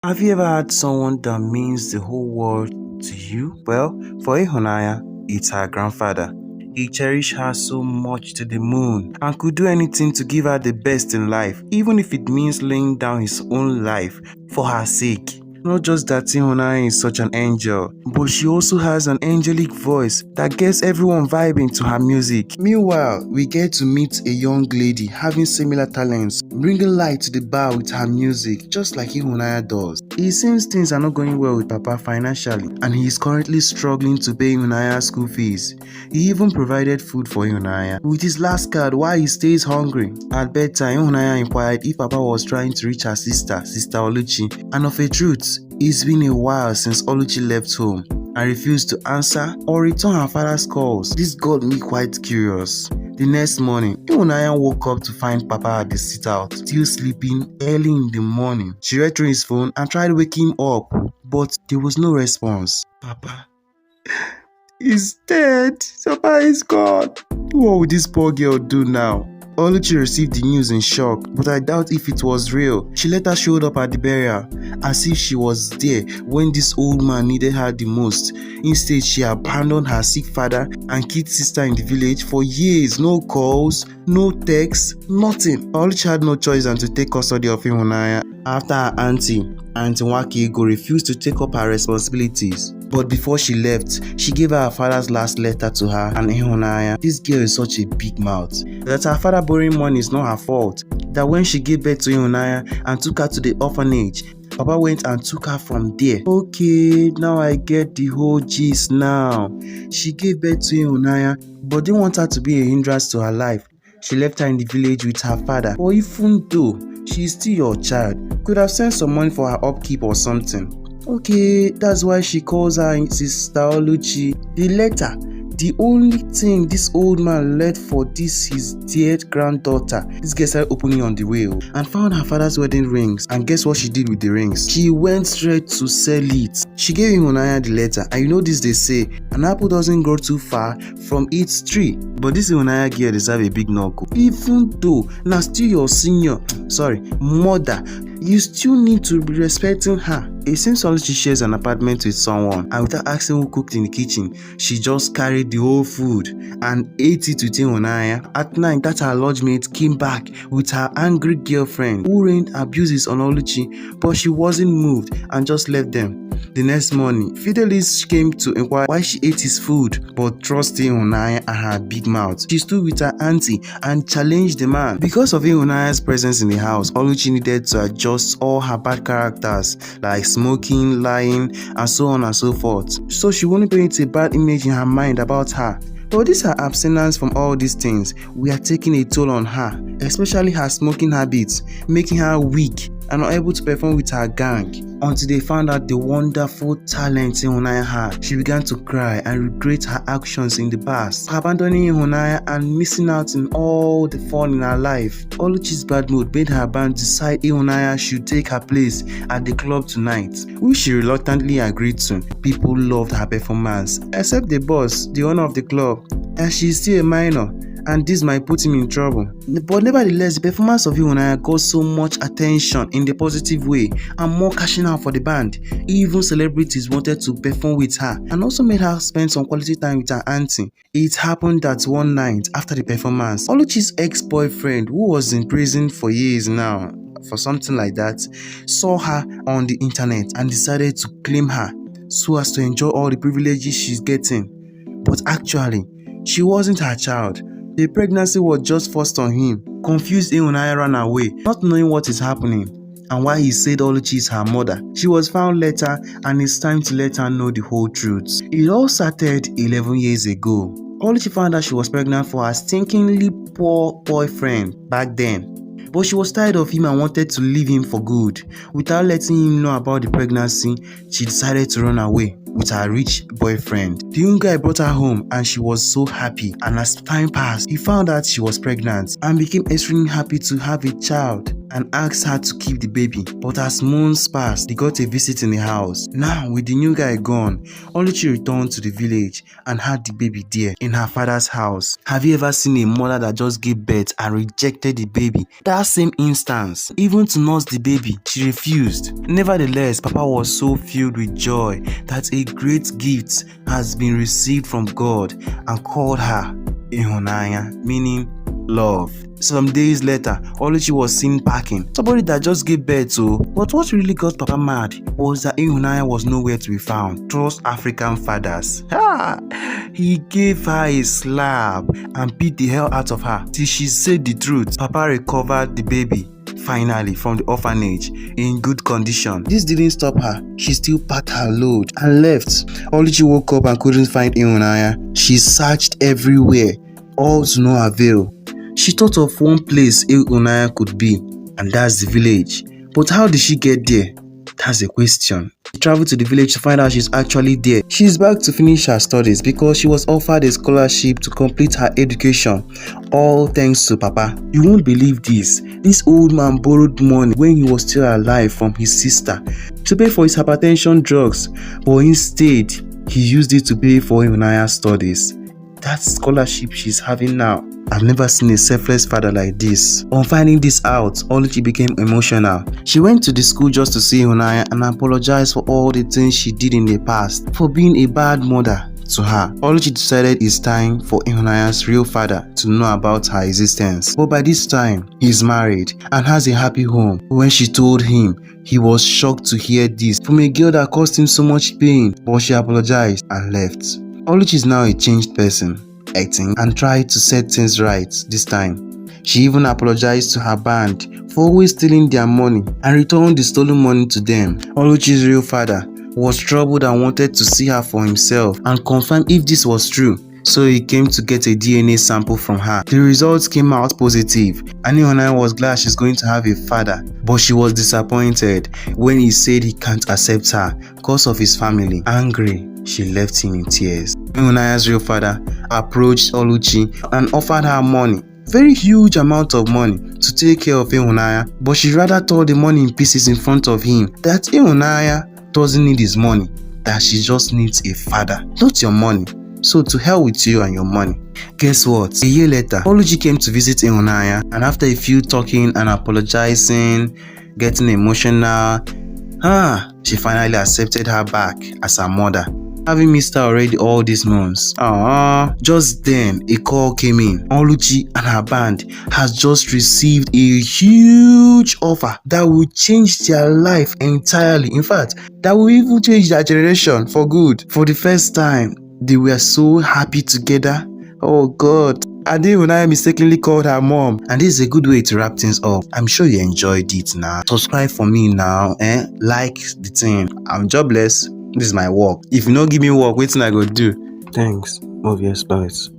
Have you ever had someone that means the whole world to you? Well, for Ihunaya, it's her grandfather. He cherished her so much to the moon and could do anything to give her the best in life, even if it means laying down his own life for her sake. Not just that Ihunaya is such an angel, but she also has an angelic voice that gets everyone vibing to her music. Meanwhile, we get to meet a young lady having similar talents, bringing light to the bar with her music, just like Ihunaya does. It seems things are not going well with Papa financially, and he is currently struggling to pay Ihunaya's school fees. He even provided food for Ihunaya with his last card while he stays hungry. At bedtime, Ihunaya inquired if Papa was trying to reach her sister Oluchi, and of a truth, it's been a while since Oluchi left home and refused to answer or return her father's calls. This got me quite curious. The next morning, Ihunaya woke up to find Papa at the sit-out, still sleeping early in the morning. She read through his phone and tried waking him up, but there was no response. Papa is dead. Papa is gone. What would this poor girl do now? Oluchi received the news in shock, but I doubt if it was real. She later showed up at the burial, as if she was there when this old man needed her the most. Instead, she abandoned her sick father and kid sister in the village for years. No calls, no texts, nothing. Oluchi had no choice than to take custody of Ihunaya after her auntie Nwakego refused to take up her responsibilities. But before she left, she gave her father's last letter to her and Ihunaya. This girl is such a big mouth. That her father borrowing money is not her fault. That when she gave birth to Ihunaya and took her to the orphanage, Papa went and took her from there. Okay, now I get the whole gist now. She gave birth to Ihunaya but didn't want her to be a hindrance to her life. She left her in the village with her father. But even though she is still your child, could have sent some money for her upkeep or something. Okay, that's why she calls her Sister Oluchi. The letter, the only thing this old man left for this his dead granddaughter. This girl started opening on the way and found her father's wedding rings. And guess what she did with the rings? She went straight to sell it. She gave Ihunaya the letter, and you know this they say, an apple doesn't grow too far from its tree. But this Ihunaya girl deserves a big knock. Even though now still your mother, you still need to be respecting her. It seems Oluchi shares an apartment with someone, and without asking who cooked in the kitchen, she just carried the whole food and ate it with Ihunaya. At night, that her lodgemate came back with her angry girlfriend who rained abuses on Oluchi, but she wasn't moved and just left them. The next morning, Fidelis came to inquire why she ate his food, but trusting Ihunaya and her big mouth, she stood with her auntie and challenged the man. Because of Ihunaya's presence in the house, Oluchi needed to adjust all her bad characters like smoking, lying, and so on and so forth, so she wouldn't paint a bad image in her mind about her. But this her abstinence from all these things, we are taking a toll on her, especially her smoking habits, making her weak and unable to perform with her gang. Until they found out the wonderful talent Ihunaya had, she began to cry and regret her actions in the past, abandoning Ihunaya and missing out on all the fun in her life. Oluchi's bad mood made her band decide Ihunaya should take her place at the club tonight, which she reluctantly agreed to. People loved her performance, except the boss, the owner of the club, and she is still a minor, and this might put him in trouble. But nevertheless, the performance of Ihunaya got so much attention in the positive way and more cashing out for the band. Even celebrities wanted to perform with her and also made her spend some quality time with her auntie. It happened that one night after the performance, Oluchi's ex-boyfriend, who was in prison for years now for something like that, saw her on the internet and decided to claim her so as to enjoy all the privileges she's getting. But actually, she wasn't her child. The pregnancy was just forced on him. Confused, Ihunaya ran away, not knowing what is happening and why he said Oluchi is her mother. She was found later, and it's time to let her know the whole truth. It all started 11 years ago. Oluchi found out she was pregnant for her stinkingly poor boyfriend back then. But she was tired of him and wanted to leave him for good. Without letting him know about the pregnancy, she decided to run away with her rich boyfriend. The young guy brought her home and she was so happy, and as time passed, he found out she was pregnant and became extremely happy to have a child. and asked her to keep the baby. But as months passed, they got a visit in the house. Now, with the new guy gone, Oluchi returned to the village and had the baby there in her father's house. Have you ever seen a mother that just gave birth and rejected the baby? That same instance, even to nurse the baby, she refused. Nevertheless, Papa was so filled with joy that a great gift has been received from God and called her Ihunanya, meaning love. Some days later, Oluchi was seen packing. Somebody that just gave birth to. But what really got Papa mad was that Ihunanya was nowhere to be found. Trust African fathers. He gave her a slap and beat the hell out of her till she said the truth. Papa recovered the baby finally from the orphanage in good condition. This didn't stop her. She still packed her load and left. Oluchi woke up and couldn't find Ihunanya. She searched everywhere, all to no avail. She thought of one place Ihunanya could be, and that's the village. But how did she get there? That's the question. She traveled to the village to find out she's actually there. She's back to finish her studies because she was offered a scholarship to complete her education. All thanks to Papa. You won't believe this. This old man borrowed money when he was still alive from his sister to pay for his hypertension drugs, but instead, he used it to pay for Ihunanya's studies. That scholarship she's having now. I've never seen a selfless father like this. On finding this out, Oluchi became emotional. She went to the school just to see Ihunanya and apologized for all the things she did in the past, for being a bad mother to her. Oluchi decided it's time for Ihunanya's real father to know about her existence. But by this time, he's married and has a happy home. When she told him, he was shocked to hear this from a girl that caused him so much pain, but she apologized and left. Oluchi is now a changed person, acting and tried to set things right this time. She even apologized to her band for always stealing their money and returned the stolen money to them. Oluchi's real father was troubled and wanted to see her for himself and confirm if this was true. So he came to get a DNA sample from her. The results came out positive, and Ihunanya was glad she's going to have a father, but she was disappointed when he said he can't accept her because of his family. Angry, she left him in tears. Ihunanya's real father approached Oluchi and offered her money, very huge amount of money, to take care of Ihunanya, but she rather tore the money in pieces in front of him that Ihunanya doesn't need his money, that she just needs a father, not your money. So to hell with you and your money. Guess what? A year later, Oluchi came to visit Ihunanya, and after a few talking and apologizing, getting emotional, she finally accepted her back as her mother, having missed her already all these months. Just then, a call came in. Oluchi and her band has just received a huge offer that will change their life entirely. In fact, that will even change their generation for good. For the first time, they were so happy together. Oh God. And Ihunanya mistakenly called her mom. And this is a good way to wrap things up. I'm sure you enjoyed it now. Subscribe for me now. Like the thing. I'm jobless. This is my work. If you don't give me work, wait till I go do. Thanks. Obvious bites.